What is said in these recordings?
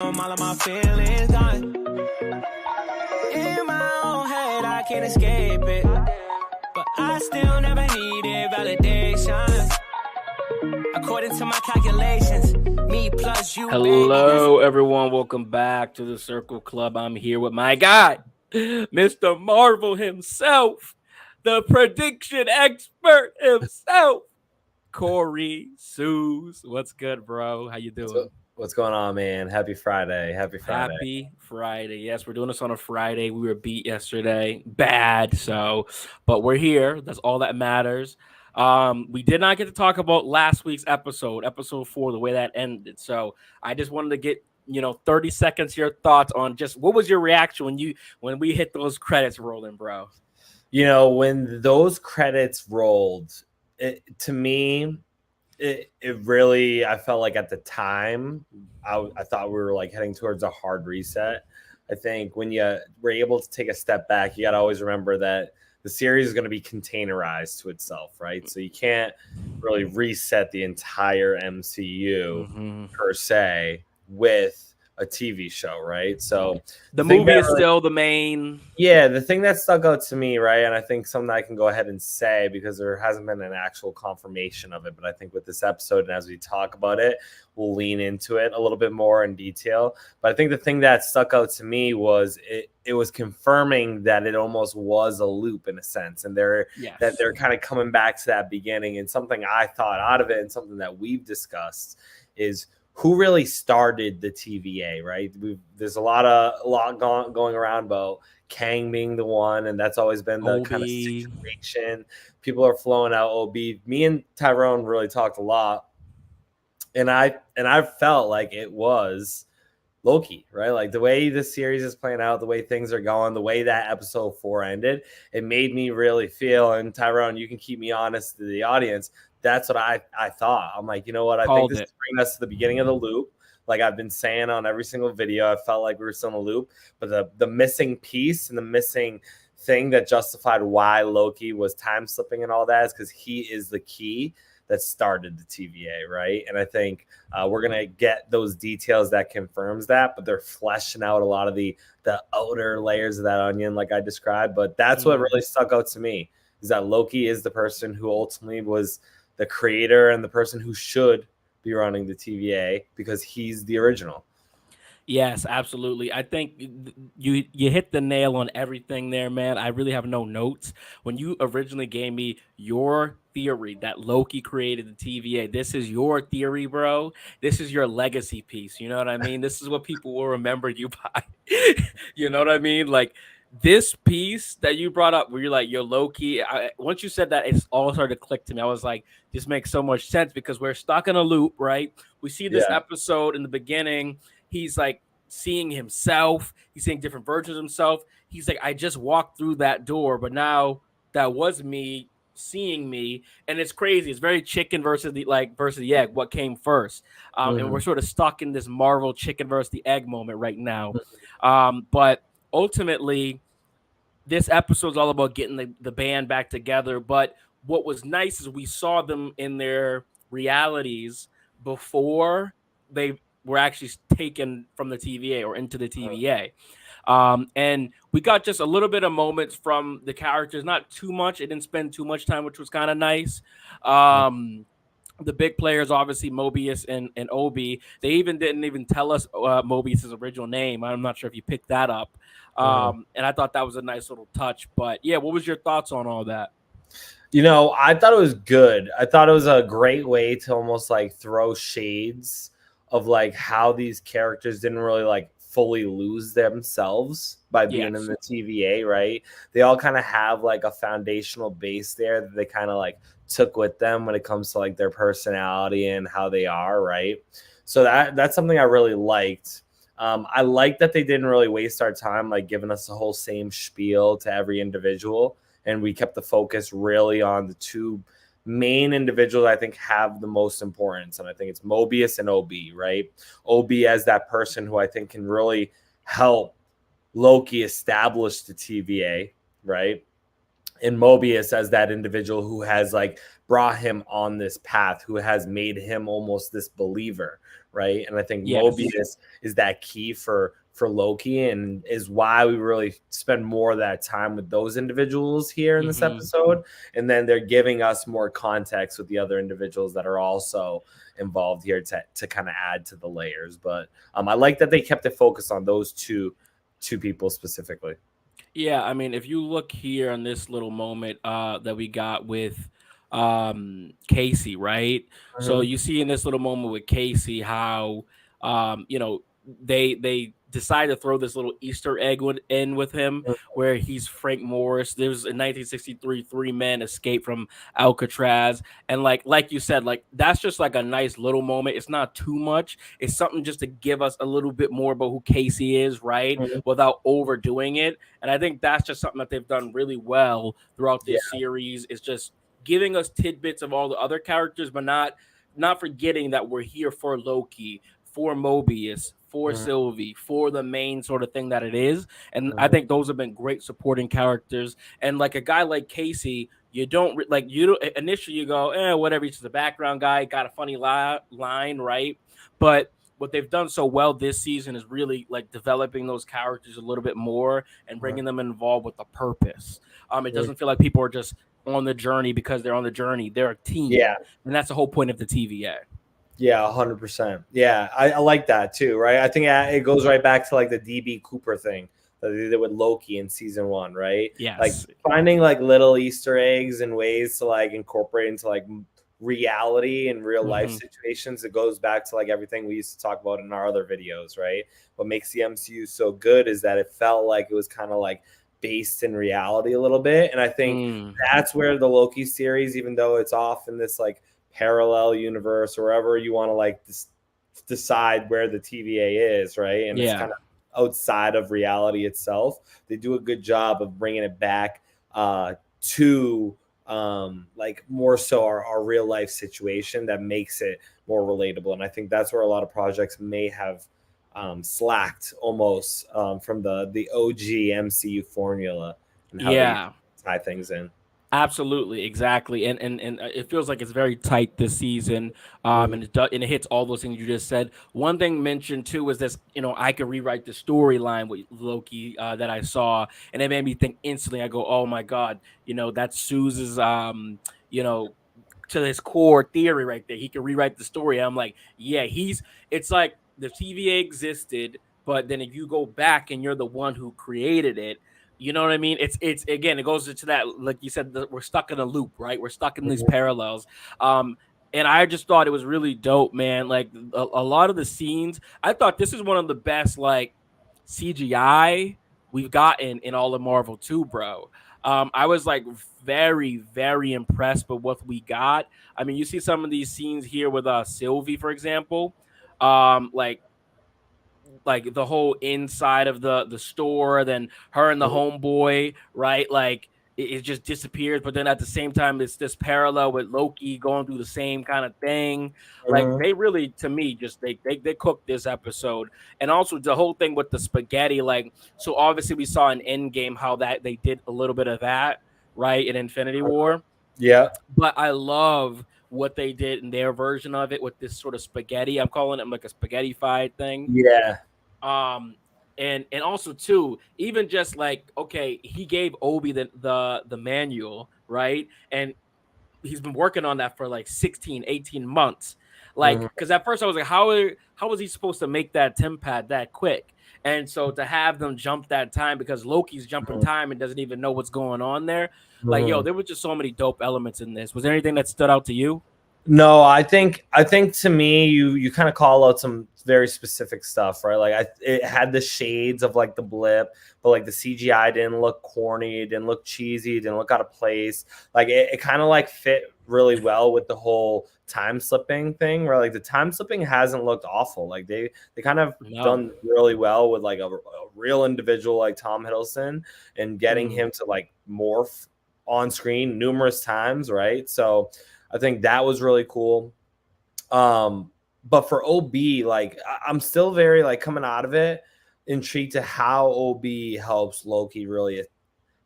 All of my feelings gone. In my own head, I can't escape it. But I still never needed validation. According to my calculations, me plus you. Hello, everyone. Welcome back to the Circle Club. I'm here with my guy, Mr. Marvel himself, the prediction expert himself, Corey Sues. What's good, bro? How you doing? What's going on, man? Happy Friday. Happy Friday. Happy Friday. Yes, we're doing this on a Friday. We were beat yesterday. Bad. But we're here. That's all that matters. We did not get to talk about last week's episode 4, the way that ended. So I just wanted to get 30 seconds your thoughts on just what was your reaction when we hit those credits rolling, bro? When those credits rolled, to me, it really, I felt like at the time, I thought we were like heading towards a hard reset. I think when you were able to take a step back, you got to always remember that the series is going to be containerized to itself, right? So you can't really reset the entire MCU per se with a TV show, right? So the movie is still the main. Yeah, the thing that stuck out to me, right? And I think something I can go ahead and say because there hasn't been an actual confirmation of it, but I think with this episode and as we talk about it, we'll lean into it a little bit more in detail. But I think the thing that stuck out to me was it was confirming that it almost was a loop in a sense, and they're kind of coming back to that beginning. And something I thought out of it, and something that we've discussed is who really started the TVA, right? There's a lot going around about Kang being the one, and that's always been the kind of situation. People are flowing out OB. Me and Tyrone really talked a lot, and I felt like it was Loki, right? Like the way the series is playing out, the way things are going, the way that episode 4 ended, it made me really feel, and Tyrone, you can keep me honest to the audience, that's what I thought. I'm like, you know what? I think this is bringing us to the beginning of the loop. Like I've been saying on every single video, I felt like we were still in a loop. But the missing piece and the missing thing that justified why Loki was time slipping and all that is because he is the key that started the TVA, right? And I think we're going to get those details that confirms that, but they're fleshing out a lot of the outer layers of that onion like I described. But that's what really stuck out to me, is that Loki is the person who ultimately was the creator and the person who should be running the TVA because he's the original. Yes, absolutely. I think you hit the nail on everything there, man. I really have no notes. When you originally gave me your theory that Loki created the TVA, this is your theory, bro. This is your legacy piece. You know what I mean? This is what people will remember you by. You know what I mean? Like, this piece that you brought up where you're like, you're Loki. Once you said that, it's all started to click to me. I was like, this makes so much sense because we're stuck in a loop, right? We see this episode in the beginning. He's like seeing himself. He's seeing different versions of himself. He's like, I just walked through that door, but now that was me seeing me. And it's crazy. It's very chicken versus the egg. What came first? And we're sort of stuck in this Marvel chicken versus the egg moment right now. But ultimately, this episode is all about getting the band back together. But what was nice is we saw them in their realities before they were actually taken from the TVA or into the TVA. And we got just a little bit of moments from the characters, not too much. It didn't spend too much time, which was kind of nice. The big players, obviously, Mobius and Obi. They didn't tell us Mobius' original name. I'm not sure if you picked that up. And I thought that was a nice little touch. But, yeah, what was your thoughts on all that? I thought it was good. I thought it was a great way to almost like throw shades of like how these characters didn't really like fully lose themselves by being in the TVA, right? They all kind of have like a foundational base there that they kind of like took with them when it comes to like their personality and how they are, right? So that's something I really liked. I like that they didn't really waste our time like giving us the whole same spiel to every individual, and we kept the focus really on the two main individuals I think have the most importance, and I think it's Mobius and OB, right? OB as that person who I think can really help Loki establish the TVA, right? And Mobius as that individual who has like brought him on this path, who has made him almost this believer, right? And I think Yes. Mobius is that key for Loki, and is why we really spend more of that time with those individuals here in this episode. And then they're giving us more context with the other individuals that are also involved here to kind of add to the layers. But I like that they kept it focused on those two people specifically. Yeah, I mean, if you look here on this little moment that we got with Casey, right? So you see in this little moment with Casey how they decide to throw this little Easter egg in with him where he's Frank Morris. There was a 1963 3-man escape from Alcatraz, and like you said, like that's just like a nice little moment. It's not too much. It's something just to give us a little bit more about who Casey is, right? Without overdoing it. And I think that's just something that they've done really well throughout this series. Is just giving us tidbits of all the other characters, but not forgetting that we're here for Loki, for Mobius, for Sylvie, for the main sort of thing that it is. And I think those have been great supporting characters. And like a guy like Casey, you don't initially you go, whatever, he's just a background guy, got a funny line, right? But what they've done so well this season is really like developing those characters a little bit more and bringing them involved with a purpose. It doesn't feel like people are just on the journey because they're on the journey. They're a team. Yeah. And that's the whole point of the TVA. Yeah, 100%. Yeah, I like that too, right? I think it goes right back to like the DB Cooper thing that they did with Loki in season 1, right? Yes. Like finding like little Easter eggs and ways to like incorporate into like reality and real life situations. It goes back to like everything we used to talk about in our other videos, right? What makes the MCU so good is that it felt like it was kind of like based in reality a little bit. And I think that's where the Loki series, even though it's off in this like parallel universe or wherever you want to like decide where the TVA is, right? And it's kind of outside of reality itself. They do a good job of bringing it back to like more so our real life situation that makes it more relatable. And I think that's where a lot of projects may have slacked almost from the OG MCU formula and how they tie things in. Absolutely, exactly, and it feels like it's very tight this season, and it hits all those things you just said. One thing mentioned too was this, I could rewrite the storyline with Loki that I saw, and it made me think instantly. I go, oh my god, that's Suze's, to his core theory right there. He can rewrite the story. I'm like, yeah, it's like the TVA existed, but then if you go back and you're the one who created it. You know what I mean? It's again, it goes into that, like you said, we're stuck in a loop, right? We're stuck in these parallels. And I just thought it was really dope, man. Like a lot of the scenes, I thought this is one of the best like CGI we've gotten in all of Marvel too, bro. I was like very, very impressed with what we got. I mean, you see some of these scenes here with Sylvie, for example, like the whole inside of the store, then her and the homeboy, right? Like it just disappears. But then at the same time, it's this parallel with Loki going through the same kind of thing. Like they really, to me, just they cooked this episode. And also the whole thing with the spaghetti, like, so obviously we saw in Endgame how that they did a little bit of that, right? In Infinity War. Yeah. But I love what they did in their version of it with this sort of spaghetti. I'm calling it like a spaghetti-fied thing. Yeah. And also too, even just like, okay, he gave Obi the manual, right? And he's been working on that for like 16, 18 months. Like, because at first I was like, how was he supposed to make that TemPad that quick? And so to have them jump that time, because Loki's jumping time and doesn't even know what's going on there. Like, yo, there was just so many dope elements in this. Was there anything that stood out to you? No, I think to me, you kind of call out some very specific stuff, right? Like it had the shades of like the blip, but like the CGI didn't look corny, didn't look cheesy, didn't look out of place. Like it kind of like fit really well with the whole time slipping thing, where like the time slipping hasn't looked awful. Like they kind of done really well with like a real individual like Tom Hiddleston and getting him to like morph on screen numerous times, right? So I think that was really cool. But for OB, like I'm still very like coming out of it intrigued to how OB helps Loki really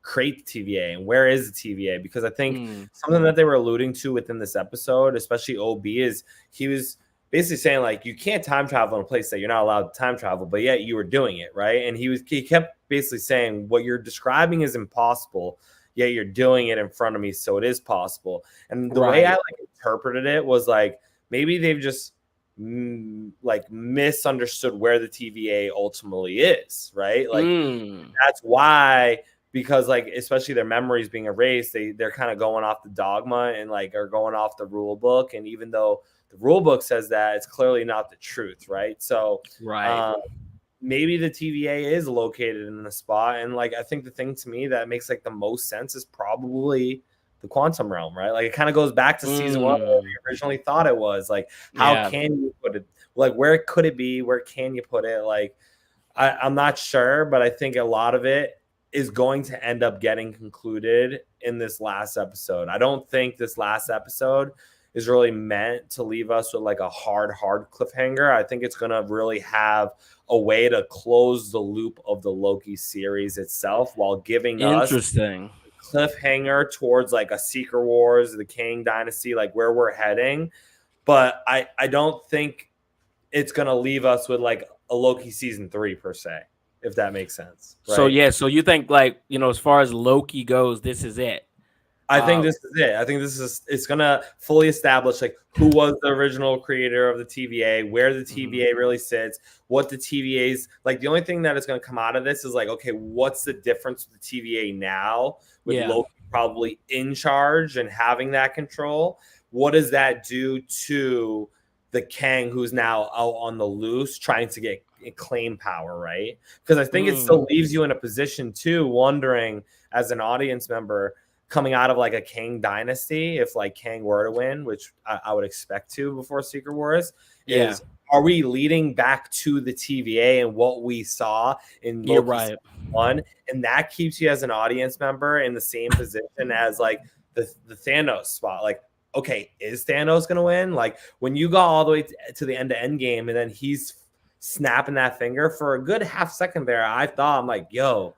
create the TVA and where is the TVA, because I think something that they were alluding to within this episode, especially OB, is he was basically saying like you can't time travel in a place that you're not allowed to time travel, but yet you were doing it, right? And he kept basically saying what you're describing is impossible, yet you're doing it in front of me, so it is possible. And the way I like interpreted it was like maybe they've just like misunderstood where the TVA ultimately is, right? Like that's why, because like especially their memories being erased, they're kind of going off the dogma and like are going off the rule book. And even though the rule book says that, it's clearly not the truth, right? So maybe the TVA is located in the spot. And like I think the thing to me that makes like the most sense is probably the quantum realm, right? Like it kind of goes back to season 1 where we originally thought it was. Like how can you put it? Like where could it be? Where can you put it? Like I'm not sure, but I think a lot of it is going to end up getting concluded in this last episode. I don't think this last episode is really meant to leave us with like a hard cliffhanger. I think it's going to really have a way to close the loop of the Loki series itself while giving us cliffhanger towards like a Secret Wars, the Kang Dynasty, like where we're heading. But I don't think it's going to leave us with like a Loki season 3 per se, if that makes sense. Right? So you think like, as far as Loki goes, this is it? I think this is it. I think it's going to fully establish like who was the original creator of the TVA, where the TVA really sits, what the TVA's like. The only thing that is going to come out of this is like, okay, what's the difference with the TVA now with Loki probably in charge and having that control? What does that do to the Kang who's now out on the loose trying to get claim power, right? Because I think it still leaves you in a position too, wondering as an audience member coming out of like a Kang dynasty, if like Kang were to win, which I would expect to before Secret Wars, is are we leading back to the TVA and what we saw in Loki 1? And that keeps you as an audience member in the same position as like the Thanos spot. Like, okay, is Thanos going to win? Like when you got all the way to the end of Endgame and then he's snapping that finger for a good half second there, I thought, I'm like, yo,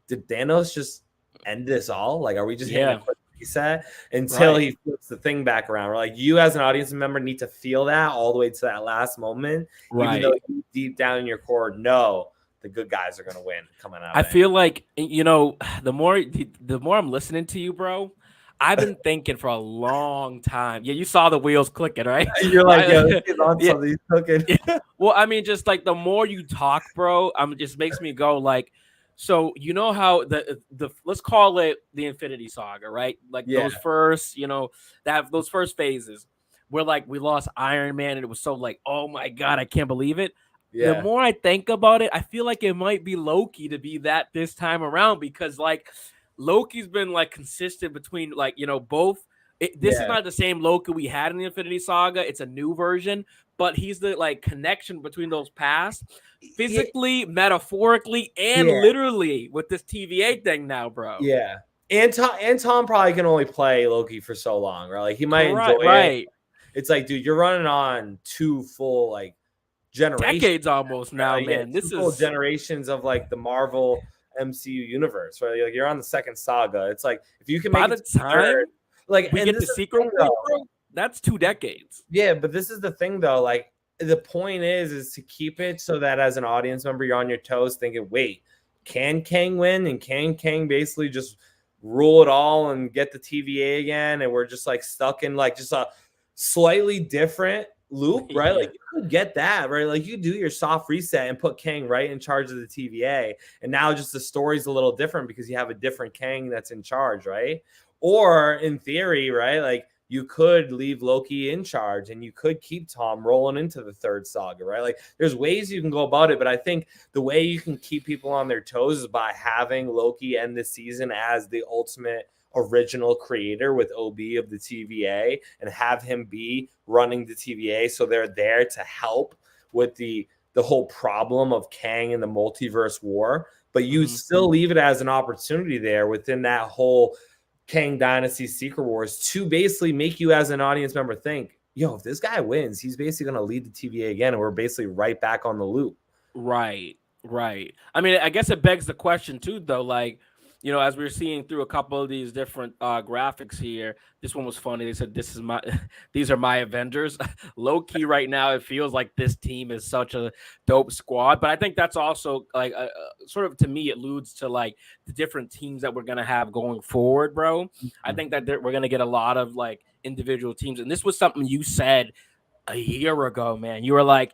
did Thanos just end this all? Like, are we just hitting a quick reset until he flips the thing back around? We're like, you as an audience member need to feel that all the way to that last moment, even though you deep down in your core know the good guys are going to win coming out. I feel like, the more I'm listening to you, bro, I've been thinking for a long time. Yeah, you saw the wheels clicking, right? You're like, yo, this is on something, he's cooking. Well, I mean, just like the more you talk, bro, it just makes me go like, so you know how the let's call it the Infinity Saga, right? Like those first, those first phases where like we lost Iron Man and it was so like, oh my God, I can't believe it. The more I think about it, I feel like it might be Loki to be that this time around, because like Loki's been like consistent between like, both. This is not the same Loki we had in the Infinity Saga. It's a new version, but he's the like connection between those past, physically, metaphorically, and literally with this TVA thing now, bro. Yeah. And Tom probably can only play Loki for so long, right? Like he might enjoy it. It's like, dude, you're running on 2 full like generations. Decades almost now, man. This is generations of like the Marvel MCU universe, right? Like you're on the second saga. It's like if you can make by the time like we get the Secret Wars, that's 2 decades. Yeah, but this is the thing though. Like the point is to keep it so that as an audience member, you're on your toes thinking, wait, can Kang win? And can Kang basically just rule it all and get the TVA again? And we're just like stuck in like just a slightly different loop, right? Like you could get that, right? Like you do your soft reset and put Kang right in charge of the TVA. And now just the story's a little different because you have a different Kang that's in charge, right? Or in theory, right? Like you could leave Loki in charge and you could keep Tom rolling into the third saga, right? Like there's ways you can go about it, but I think the way you can keep people on their toes is by having Loki end the season as the ultimate original creator with OB of the TVA and have him be running the TVA. So they're there to help with the whole problem of Kang and the multiverse war, but you still leave it as an opportunity there within that whole Kang Dynasty Secret Wars to basically make you as an audience member think, yo, if this guy wins, he's basically going to lead the TVA again. And we're basically right back on the loop. Right. I mean, I guess it begs the question too, though, like, as we were seeing through a couple of these different graphics here, this one was funny. They said, "This is my, these are my Avengers." Low key, right now, it feels like this team is such a dope squad. But I think that's also like sort of, to me, it alludes to like the different teams that we're gonna have going forward, bro. I think that we're gonna get a lot of like individual teams, and this was something you said a year ago, man. You were like,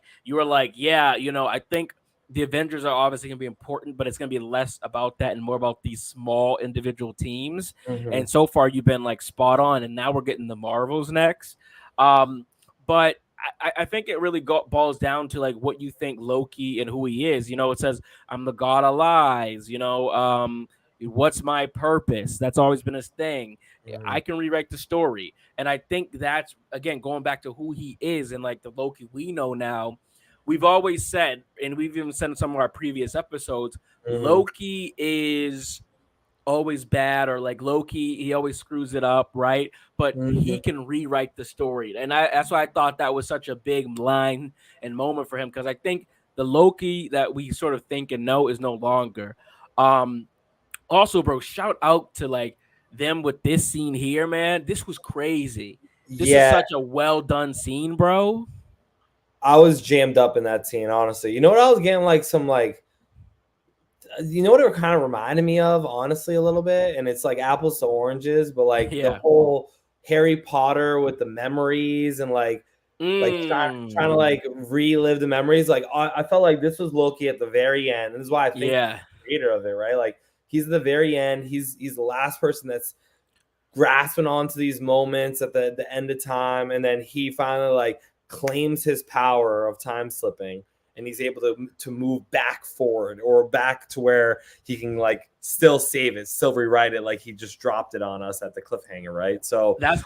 yeah, I think the Avengers are obviously going to be important, but it's going to be less about that and more about these small individual teams. Mhm. And so far, you've been like spot on. And now we're getting the Marvels next. But I think it really boils down to like what you think Loki and who he is. It says, "I'm the god of lies." What's my purpose? That's always been his thing. I Mhm. can rewrite the story. And I think that's, again, going back to who he is and like the Loki we know now. We've always said, and we've even said in some of our previous episodes, Mhm. Loki is always bad, or like Loki, he always screws it up, right? But he Mhm. can rewrite the story. And that's why I thought that was such a big line and moment for him, because I think the Loki that we sort of think and know is no longer. Um, Also, bro, shout out to like them with this scene here, man. This was crazy. This is Yeah, such a well done scene, bro. I was jammed up in that scene, honestly. You know what I was getting like some like you know what it kind of reminded me of, honestly, a little bit, and it's like apples to oranges, but like the Yeah. whole Harry Potter with the memories and like trying to Mm. like relive the memories. Like I felt like this was Loki at the very end, and this is why I think he's Yeah. the creator of it, right? Like he's the very end. He's the last person that's grasping onto these moments at the end of time, and then he finally like claims his power of time slipping, and he's able to move back forward or back to where he can like still save it, still rewrite it, like he just dropped it on us at the cliffhanger, right? So That's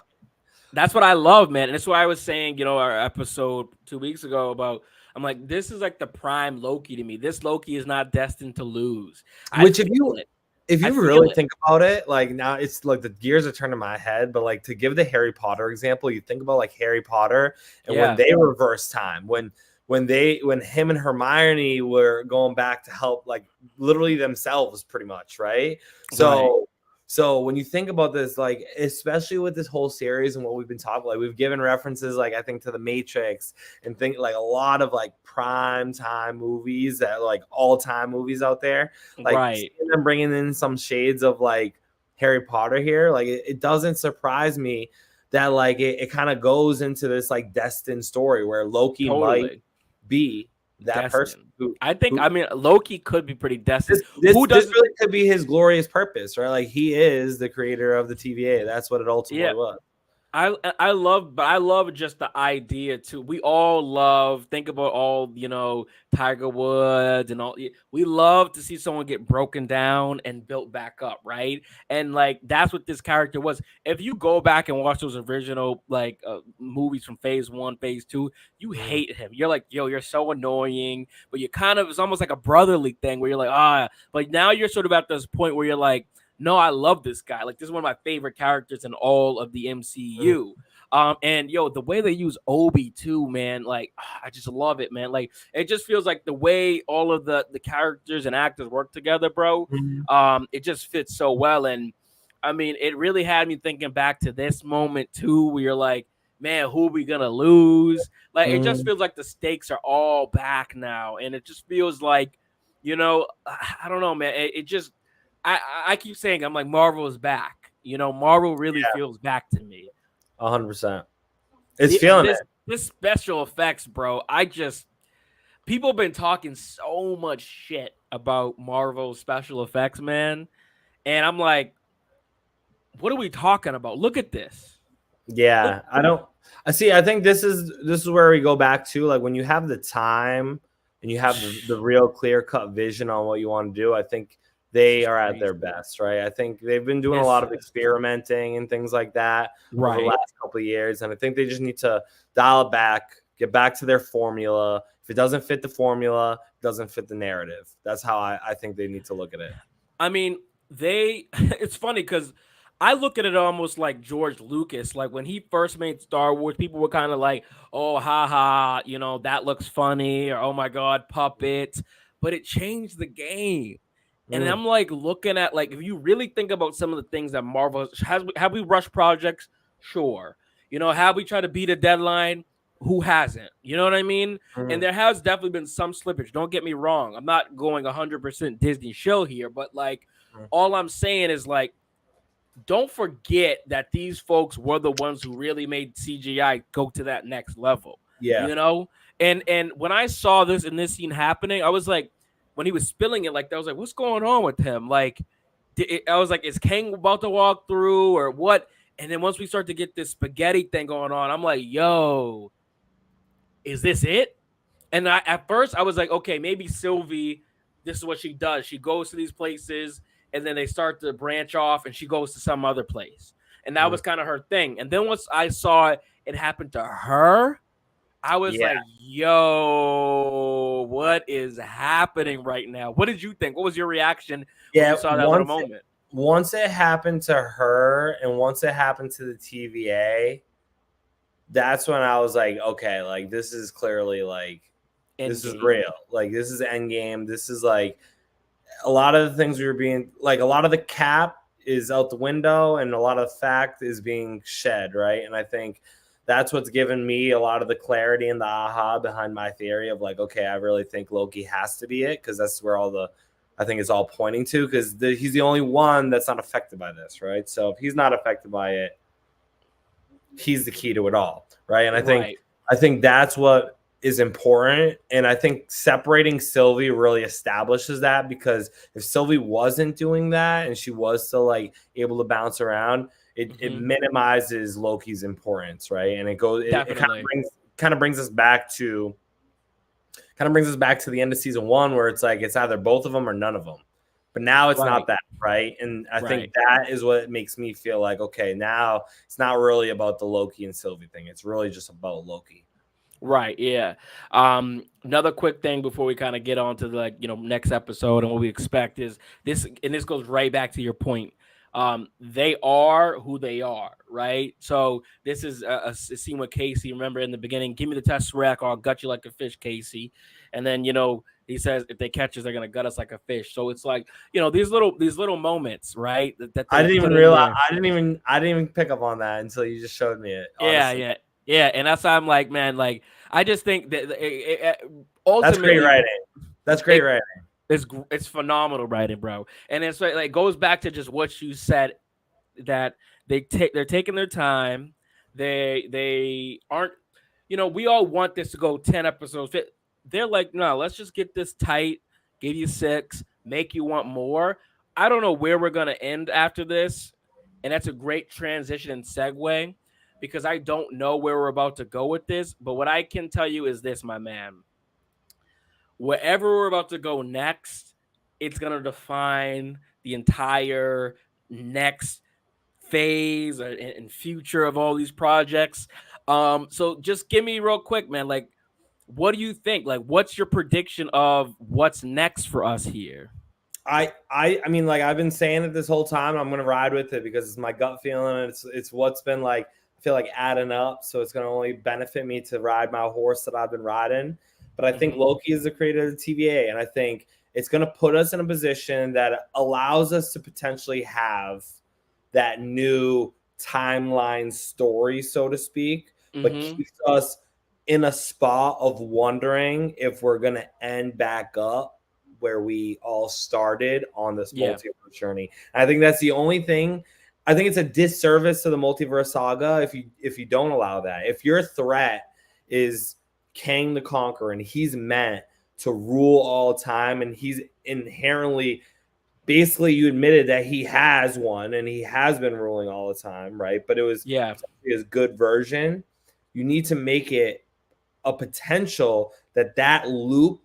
that's what I love, man. And that's why I was saying, our episode 2 weeks ago about, I'm like, this is like the prime Loki to me. This Loki is not destined to lose. I which feel it. if I you feel really it. think about it, like now it's like the gears are turning in my head, but like to give the Harry Potter example, you think about like Harry Potter and when Yeah. they reverse time, when him and Hermione were going back to help like literally themselves pretty much, right? Right. So when you think about this, like especially with this whole series and what we've been talking, like we've given references, like I think to the Matrix and think like a lot of like prime time movies that like all time movies out there, like Right. seeing them bringing in some shades of like Harry Potter here, like it doesn't surprise me that like it kind of goes into this like destined story where Loki might Totally. be that person Destined. who I think, who Loki could be pretty destined. this this Who this doesn't really could be his glorious purpose, right? Like he is the creator of the TVA. That's what it Yeah. ultimately was. I love just the idea too. We all love, think about all, Tiger Woods and all. We love to see someone get broken down and built back up, right? And like that's what this character was. If you go back and watch those original like movies from Phase 1, Phase 2, you Mm, hate him. You're like, yo, you're so annoying. But you kind of, it's almost like a brotherly thing where you're like, ah. But now you're sort of at this point where you're like, no, I love this guy. Like this is one of my favorite characters in all of the mm, MCU. And the way they use Obi too, man, like I just love it, man. Like it just feels like the way all of the characters and actors work together, bro. mm, It just fits so well. And I mean, it really had me thinking back to this moment too, where you're like, man, who are we gonna lose? Like it just mm. feels like the stakes are all back now, and it just feels like, I don't know, man. It just I keep saying, I'm like, Marvel is back. Marvel really Yeah, feels back to me. 100%. It's The, feeling this it. this special effects, bro. People have been talking so much shit about Marvel special effects, man, and I'm like, what are we talking about? Look at this. Look, Yeah, I don't. I see. I think this is where we go back to like when you have the time and you have the real clear cut vision on what you want to do. I think this they is are at their crazy. best, right? I think they've been doing a This lot of is experimenting and things like that over the right. last couple of years, and I think they just need to dial it back, get back to their formula. If it doesn't fit the formula, it doesn't fit the narrative. That's how I think they need to look at it. I mean, it's funny because I look at it almost like George Lucas. Like when he first made Star Wars, people were kind of like, oh, haha, that looks funny, or oh my God, puppets. But it changed the game. And I'm like looking at, like, if you really think about some of the things that Marvel has, have we rushed projects? Sure. You know, have we tried to beat a deadline? Who hasn't? You know what I mean? And there has definitely been some slippage. Don't get me wrong. I'm not going 100% Disney show here, but like, all I'm saying is, like, don't forget that these folks were the ones who really made CGI go to that next level. Yeah. You know? And when I saw this in this scene happening, I was like, when he was spilling it, like, I was like, what's going on with him? Like, I was like, is Kang about to walk through or what? And then once we start to get this spaghetti thing going on, I'm like, yo, is this it? And at first I was like, okay, maybe Sylvie, this is what she does. She goes to these places and then they start to branch off and she goes to some other place. And that was kind of her thing. And then once I saw it happen to her, I was like, yo, what is happening right now? What did you think? What was your reaction when you saw that little moment? Once it happened to her and once it happened to the TVA, that's when I was like, okay, like, this is clearly, like, this is real. Like, this is Endgame. This is, like, a lot of the things we were being, like, a lot of the cap is out the window and a lot of fact is being shed, right? And I think that's what's given me a lot of the clarity and the aha behind my theory of, like, okay, I really think Loki has to be it, because that's where I think it's all pointing to, because he's the only one that's not affected by this, right? So if he's not affected by it, he's the key to it all, right? And I think that's what is important, and I think separating Sylvie really establishes that, because if Sylvie wasn't doing that and she was still, like, able to bounce around, it minimizes Loki's importance, right? And it kind of brings us back to the end of season 1, where it's like it's either both of them or none of them. But now it's not that, right? And I think that is what makes me feel like, okay, now it's not really about the Loki and Sylvie thing. It's really just about Loki. Right. Yeah. Another quick thing before we kind of get on to the, like, you know, next episode and what we expect is this, and this goes right back to your point. They are who they are, right? So this is a scene with Casey. Remember in the beginning, give me the Tesseract or I'll gut you like a fish, Casey. And then, you know, he says if they catch us, they're gonna gut us like a fish. So it's like, you know, these little moments, right? That I didn't even realize. I didn't even pick up on that until you just showed me it. Honestly. Yeah. And that's why I'm like, man, like, I just think that ultimately, that's great writing. That's great writing. It's phenomenal writing, bro. And it's like it goes back to just what you said, that they're taking their time. They aren't, you know, we all want this to go 10 episodes. They're like, no, let's just get this tight, give you 6, make you want more. I don't know where we're gonna end after this, and that's a great transition and segue, because I don't know where we're about to go with this. But what I can tell you is this, my man. Wherever we're about to go next, it's going to define the entire next phase and future of all these projects. So just give me real quick, man, like, what do you think? Like, what's your prediction of what's next for us here? I mean, like, I've been saying it this whole time. I'm going to ride with it because it's my gut feeling. It's what's been, like, I feel like adding up. So it's going to only benefit me to ride my horse that I've been riding. But I think Loki is the creator of the TVA, and I think it's going to put us in a position that allows us to potentially have that new timeline story, so to speak, but keeps us in a spot of wondering if we're going to end back up where we all started on this multiverse journey. And I think that's the only thing. I think it's a disservice to the multiverse saga if you don't allow that. If your threat is Kang the Conqueror and he's meant to rule all time, and he's inherently, basically, you admitted that he has won and he has been ruling all the time, right? But it was his good version. You need to make it a potential that loop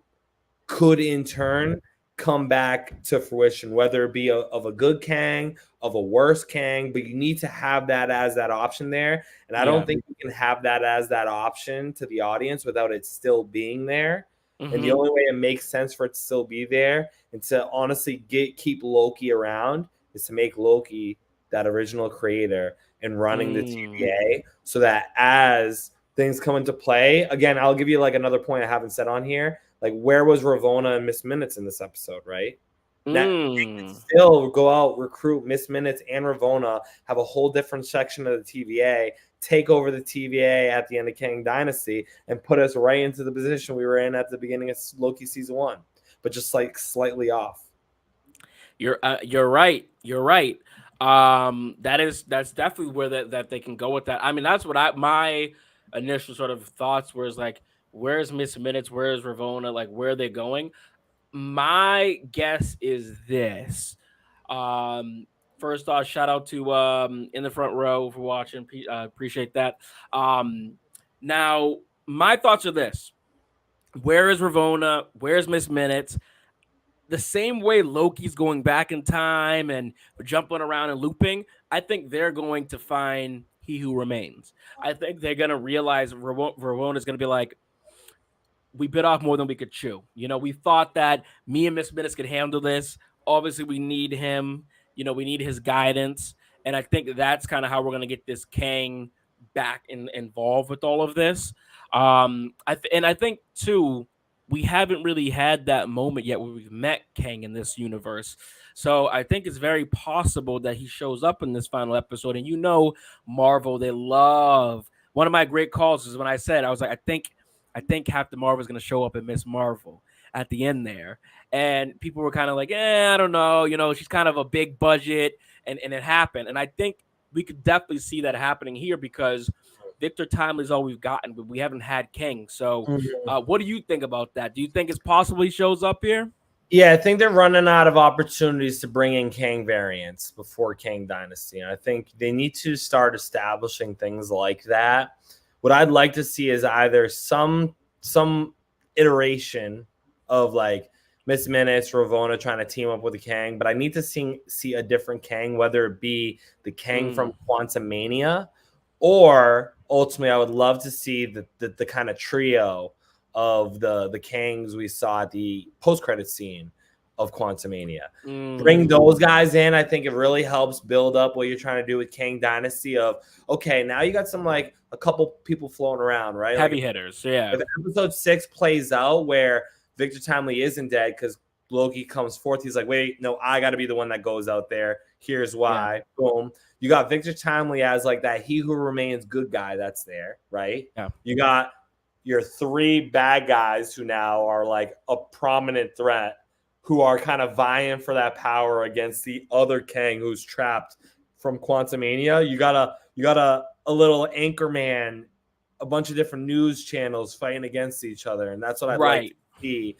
could in turn come back to fruition, whether it be of a good Kang, of a worse Kang, but you need to have that as that option there. And I don't think you can have that as that option to the audience without it still being there. And the only way it makes sense for it to still be there and to honestly keep Loki around is to make Loki that original creator and running the TVA, so that as things come into play, again, I'll give you like another point I haven't said on here. Like, where was Ravonna and Miss Minutes in this episode, right? that they could Mm. still go out, recruit Miss Minutes and Ravonna, have a whole different section of the TVA, take over the TVA at the end of Kang Dynasty, and put us right into the position we were in at the beginning of Loki season 1, but just like slightly off. You're right. You're right. That's definitely where that they can go with that. I mean, that's what my initial sort of thoughts were, is like, where's Miss Minutes, where's Ravonna, like, where are they going? My guess is this. Um, First off, shout out to in the front row for watching. Appreciate that. Now my thoughts are this: where is Ravonna? Where's Miss Minutes? The same way Loki's going back in time and jumping around and looping, I think they're going to find He Who Remains. I think they're going to realize Ramona's going to be like, we bit off more than we could chew. You know, we thought that me and Miss Minutes could handle this. Obviously, we need him. You know, we need his guidance. And I think that's kind of how we're going to get this Kang back involved with all of this. I think, too, we haven't really had that moment yet where we've met Kang in this universe. So I think it's very possible that he shows up in this final episode. And you know, Marvel, they love. One of my great calls is when I said, I was like, I think Captain Marvel is going to show up in Miss Marvel at the end there. And people were kind of like, I don't know. You know, she's kind of a big budget, and it happened. And I think we could definitely see that happening here because Victor Timely is all we've gotten, but we haven't had King. So what do you think about that? Do you think it's possible he shows up here? Yeah, I think they're running out of opportunities to bring in Kang variants before Kang Dynasty. And I think they need to start establishing things like that. What I'd like to see is either some iteration of like Miss Minutes, Ravonna trying to team up with the Kang, but I need to see a different Kang, whether it be the Kang from Quantumania, or ultimately I would love to see the kind of trio of the Kangs we saw at the post-credit scene of Quantumania. Bring those guys in. I think it really helps build up what you're trying to do with Kang Dynasty of, okay, now you got some like a couple people floating around, right? Heavy like, hitters, yeah. If episode 6 plays out where Victor Timely isn't dead because Loki comes forth, he's like, wait, no, I got to be the one that goes out there. Here's why. Yeah. Boom. You got Victor Timely as like that He Who Remains good guy that's there, right? Yeah. You got your 3 bad guys who now are like a prominent threat, who are kind of vying for that power against the other Kang who's trapped from Quantumania. You got a little Anchorman, a bunch of different news channels fighting against each other, and that's what I'd like to see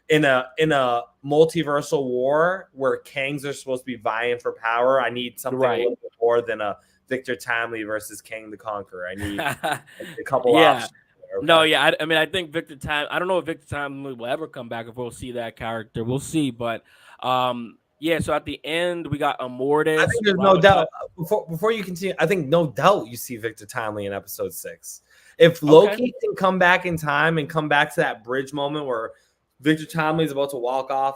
in a multiversal war where Kangs are supposed to be vying for power. I need something a little bit more than a Victor Timely versus Kang the Conqueror. I need a couple options. Okay. No, yeah. I mean, I think Victor Time. I don't know if Victor Time will ever come back, if we'll see that character. We'll see. But yeah. So at the end, we got Immortus. I think there's no doubt. Before you continue, I think no doubt you see Victor Timely in episode 6. If Loki can come back in time and come back to that bridge moment where Victor Timely is about to walk off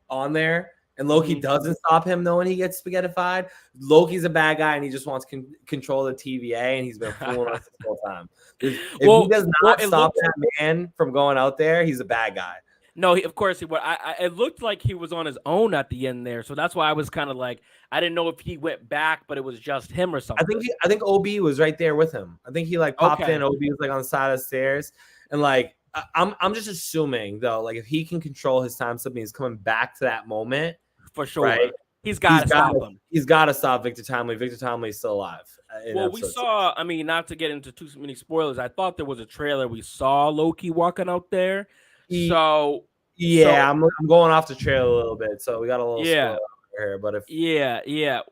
on there, and Loki doesn't stop him knowing he gets spaghettified. Loki's a bad guy, and he just wants to control the TVA, and he's been fooling us this whole time. If he does not stop that man from going out there, he's a bad guy. No, of course he would. It looked like he was on his own at the end there, so that's why I was kind of like, I didn't know if he went back, but it was just him or something. I think OB was right there with him. I think he like popped in. OB was like on the side of the stairs, and like I'm just assuming though, like if he can control his time slipping, he's coming back to that moment for sure. Right? He's got to stop him. He's got to stop Victor Timely. Victor Timely is still alive. Well, we saw. 6. I mean, not to get into too many spoilers, I thought there was a trailer. We saw Loki walking out there. I'm going off the trailer a little bit, so we got a little spoiler here. But if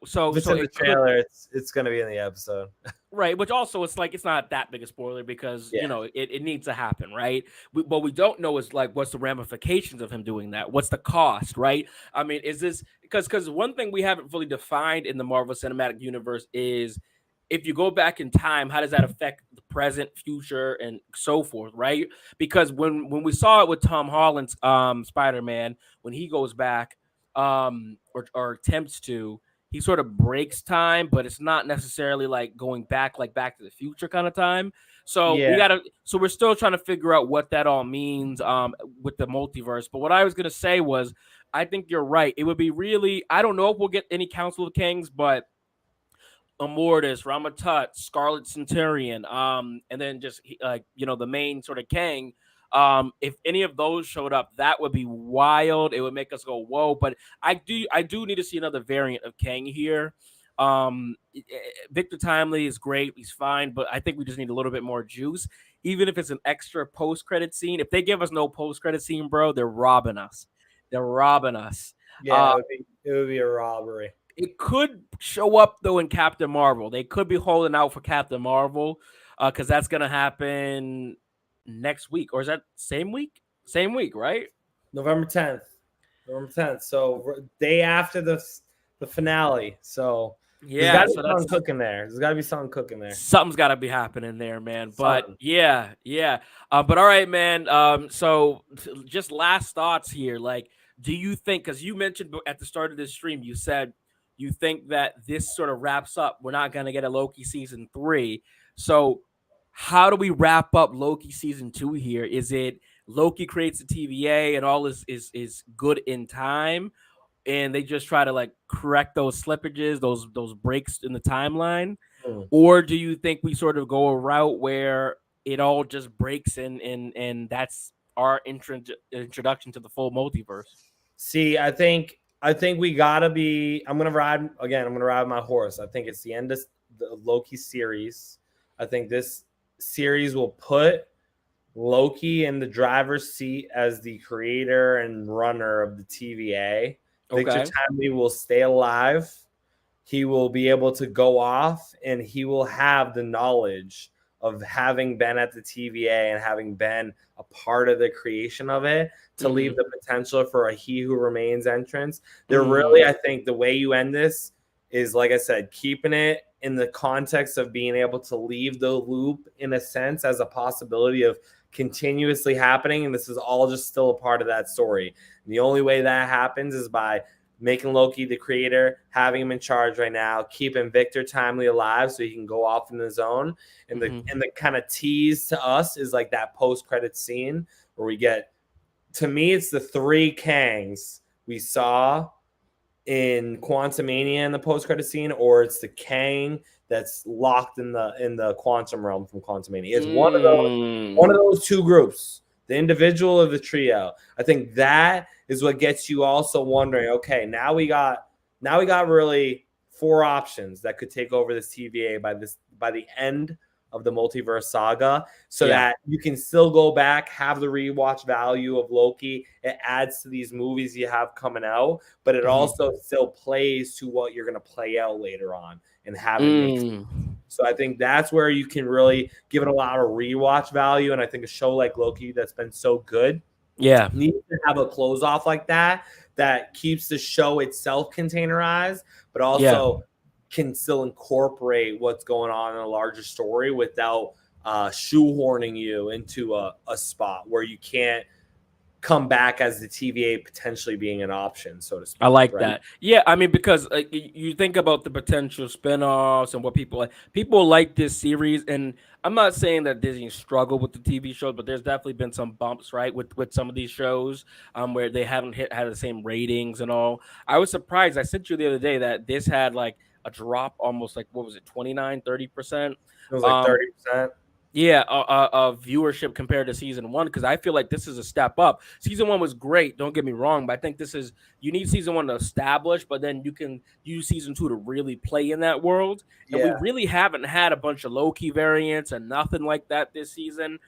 so it's in the trailer, it's going to be in the episode, right? Which also it's like it's not that big a spoiler because you know it needs to happen, right? What we don't know is like what's the ramifications of him doing that? What's the cost, right? I mean, is this because one thing we haven't fully defined in the Marvel Cinematic Universe is, if you go back in time, how does that affect the present, future, and so forth, right? Because when we saw it with Tom Holland's Spider-Man, when he goes back or attempts to, he sort of breaks time, but it's not necessarily like going back, like Back to the Future kind of time. So we're still trying to figure out what that all means with the multiverse. But what I was gonna say was, I think you're right. It would be really. I don't know if we'll get any Council of Kings, but Immortus, Ramatut, Scarlet Centurion, and then just the main sort of Kang. If any of those showed up, that would be wild. It would make us go whoa. But I do need to see another variant of Kang here. Victor Timely is great, he's fine, but I think we just need a little bit more juice. Even if it's an extra post credit scene, if they give us no post credit scene, bro, they're robbing us. They're robbing us. Yeah, it would be a robbery. It could show up though in Captain Marvel. They could be holding out for Captain Marvel because that's gonna happen next week, or is that same week? Same week, right? November 10th. November 10th. So day after the finale. So yeah, there's got to be something cooking there. There's got to be something cooking there. Something's got to be happening there, man. But yeah. But all right, man. So just last thoughts here. Like, do you think? Because you mentioned at the start of this stream, you said you think that this sort of wraps up. We're not going to get a Loki season 3. So how do we wrap up Loki season 2 here? Is it Loki creates a TVA and all is good in time, and they just try to like correct those slippages, those breaks in the timeline? Or do you think we sort of go a route where it all just breaks and that's our introduction to the full multiverse? See, I think we gotta be. I'm gonna ride my horse. I think it's the end of the Loki series. I think this series will put Loki in the driver's seat as the creator and runner of the TVA. Victor Timely will stay alive. He will be able to go off, and he will have the knowledge of having been at the TVA and having been a part of the creation of it to leave the potential for a He Who Remains entrance. They're really, I think the way you end this is, like I said, keeping it in the context of being able to leave the loop in a sense as a possibility of continuously happening. And this is all just still a part of that story. And the only way that happens is by making Loki the creator, having him in charge right now, keeping Victor Timely alive so he can go off in the zone. And the kind of tease to us is like that post-credit scene where we get, to me, it's the 3 Kangs we saw in Quantumania in the post-credit scene, or it's the Kang that's locked in the quantum realm from Quantumania. It's one of those 2 groups, the individual of the trio. I think that is what gets you also wondering, okay, now we got really 4 options that could take over this TVA by the end of the multiverse saga, so that you can still go back, have the rewatch value of Loki. It adds to these movies you have coming out, but it also still plays to what you're going to play out later on and have it make sense. So I think that's where you can really give it a lot of rewatch value. And I think a show like Loki that's been so good needs to have a close off like that keeps the show itself containerized, but also can still incorporate what's going on in a larger story without shoehorning you into a spot where you can't come back as the TVA potentially being an option, so to speak. I like that. Yeah, I mean, because you think about the potential spinoffs and what people like this series, and I'm not saying that Disney struggled with the TV shows, but there's definitely been some bumps, right, with some of these shows where they haven't had the same ratings and all. I was surprised. I sent you the other day that this had like a drop almost like, what was it, 29-30%? It was like 30%. Yeah, viewership compared to season 1, because I feel like this is a step up. Season 1 was great, don't get me wrong, but I think you need season 1 to establish, but then you can use season 2 to really play in that world. And we really haven't had a bunch of Loki variants and nothing like that this season,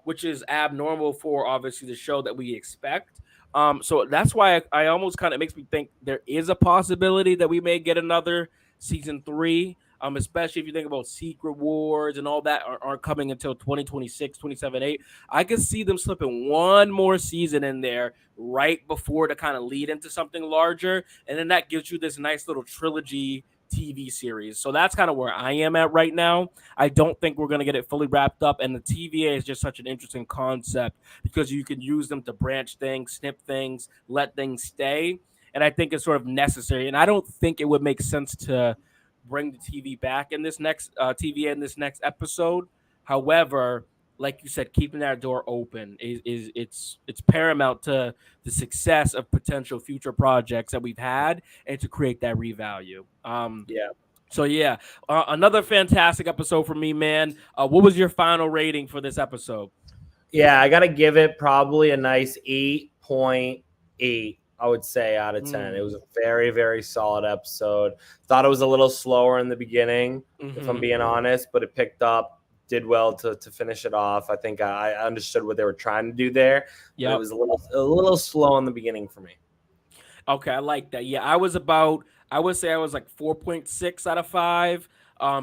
which is abnormal for obviously the show that we expect. So that's why I almost kind of makes me think there is a possibility that we may get another season 3. Especially if you think about Secret Wars and all that aren't coming until 2026, 27, I can see them slipping one more season in there right before to kind of lead into something larger. And then that gives you this nice little trilogy TV series. So that's kind of where I am at right now. I don't think we're going to get it fully wrapped up. And the TVA is just such an interesting concept because you can use them to branch things, snip things, let things stay. And I think it's sort of necessary. And I don't think it would make sense to bring the TV back in this next TVA in this next episode. However, like you said, keeping that door open is it's paramount to the success of potential future projects that we've had and to create that revalue. Yeah. So yeah, another fantastic episode for me, man. What was your final rating for this episode? Yeah, I got to give it probably a nice 8.8, I would say, out of 10. It was a very, very solid episode. Thought it was a little slower in the beginning, if I'm being honest, but it picked up, did well to finish it off. I think I understood what they were trying to do there. Yeah, it was a little slow in the beginning for me. Okay, I like that. Yeah, I would say I was like 4.6 out of 5.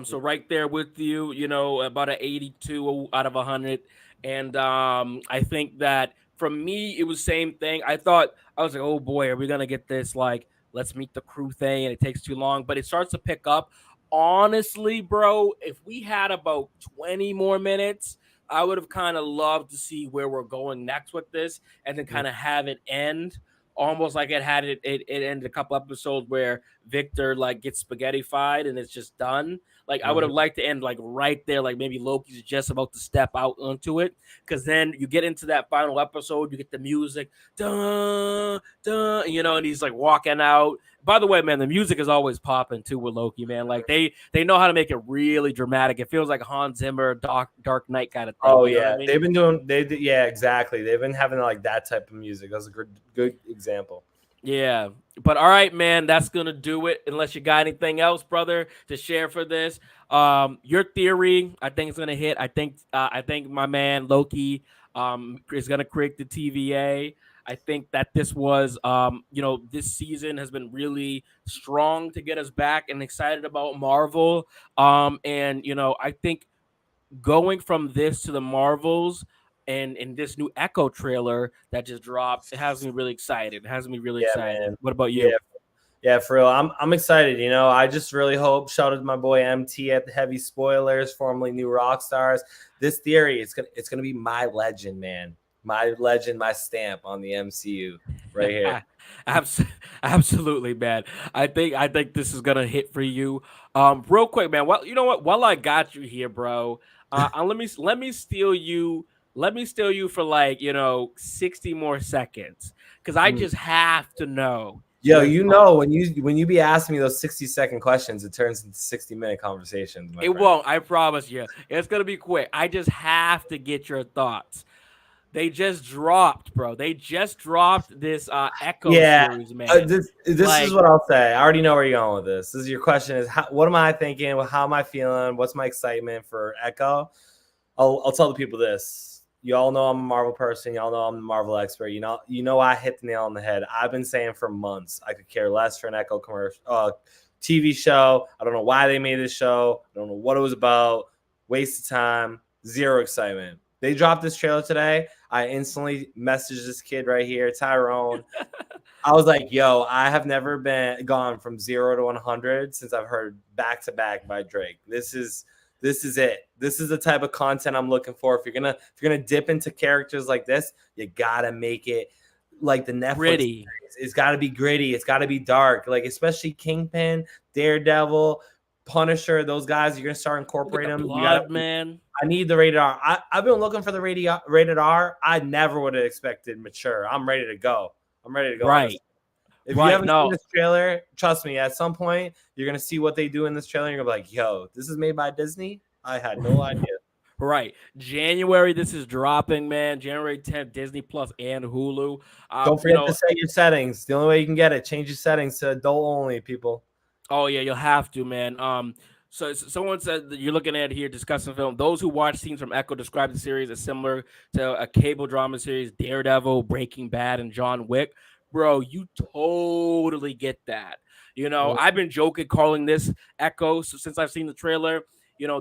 So right there with you, you know, about an 82 out of 100. And I think that for me, it was same thing. I was like, oh boy, are we gonna get this like let's meet the crew thing, and it takes too long, but it starts to pick up. Honestly, bro, if we had about 20 more minutes, I would have kind of loved to see where we're going next with this, and then kind of have it end almost like it ended a couple episodes where Victor like gets spaghettified and it's just done. Like I would have liked to end like right there, like maybe Loki's just about to step out onto it, because then you get into that final episode, you get the music, dun, dun, you know, and he's like walking out. By the way, man, the music is always popping too with Loki, man. Like they know how to make it really dramatic. It feels like Hans Zimmer, Dark Knight kind of thing. Oh you know yeah, what I mean? they've been doing yeah, exactly. They've been having like that type of music. That's a good example. Yeah. But all right, man, that's gonna do it. Unless you got anything else, brother, to share for this. Your theory, I think it's gonna hit. I think my man Loki is gonna create the TVA. I think that this was this season has been really strong to get us back and excited about Marvel. And I think going from this to the Marvels and in this new Echo trailer that just dropped, it has me really excited. It has me really excited. Man. What about you? Yeah, for real. I'm excited. You know, I just really hope. Shout out to my boy MT at the Heavy Spoilers, formerly New Rockstars. This theory, it's gonna be my legend, man. My legend, my stamp on the MCU right here. Absolutely, man. I think this is gonna hit for you. Real quick, man. Well, you know what? While I got you here, bro, let me steal you. Let me steal you for 60 more seconds, because I just have to know. Yo, you know, when you be asking me those 60-second questions, it turns into 60-minute conversations. It won't. I promise you. It's gonna be quick. I just have to get your thoughts. They just dropped, bro. They just dropped this Echo series, man. This is what I'll say. I already know where you're going with this. This is your question: is what am I thinking? How am I feeling? What's my excitement for Echo? I'll tell the people this. You all know I'm a Marvel person. Y'all know I'm a Marvel expert. You know I hit the nail on the head. I've been saying for months I could care less for an Echo commercial, TV show. I don't know why they made this show. I don't know what it was about. Waste of time. Zero excitement. They dropped this trailer today. I instantly messaged this kid right here, Tyrone. I was like, yo, I have never gone from 0 to 100 since I've heard Back to Back by Drake. This is it. This is the type of content I'm looking for. If you're gonna dip into characters like this, you gotta make it like the Netflix gritty. It's gotta be gritty. It's gotta be dark. Like especially Kingpin, Daredevil, Punisher. Those guys, you're gonna start incorporating them. Blood, man. I need the rated R. I've been looking for the rated R. I never would have expected mature. I'm ready to go. Right. If you haven't seen this trailer, trust me, at some point, you're going to see what they do in this trailer. And you're going to be like, yo, this is made by Disney? I had no idea. Right. January, this is dropping, man. January 10th, Disney Plus and Hulu. Don't forget to set your settings. The only way you can get it, change your settings to adult only, people. Oh, yeah, you'll have to, man. So someone said that you're looking at here discussing film. Those who watch scenes from Echo describe the series as similar to a cable drama series, Daredevil, Breaking Bad, and John Wick. Bro, you totally get that. I've been joking calling this Echo since I've seen the trailer.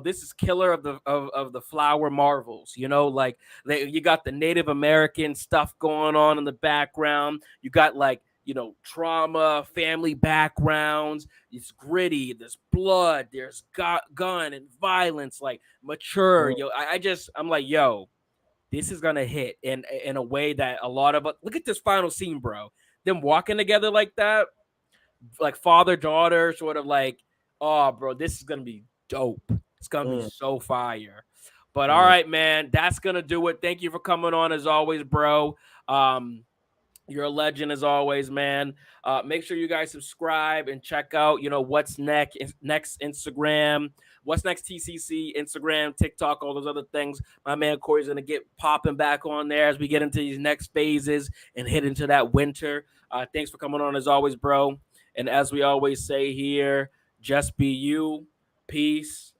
This is killer of the flower Marvels. You got the Native American stuff going on in the background. You got trauma, family backgrounds. It's gritty. There's blood. There's gun and violence. Like mature. I'm like, yo, this is gonna hit in a way that a lot of us. Look at this final scene, bro. Them walking together like that, like father daughter, sort of like, oh, bro, this is gonna be dope. It's gonna be so fire. But all right, man, that's gonna do it. Thank you for coming on as always, bro. You're a legend as always, man. Make sure you guys subscribe and check out, what's next Instagram, what's next TCC, Instagram, TikTok, all those other things. My man Corey's going to get popping back on there as we get into these next phases and hit into that winter. Thanks for coming on as always, bro. And as we always say here, just be you. Peace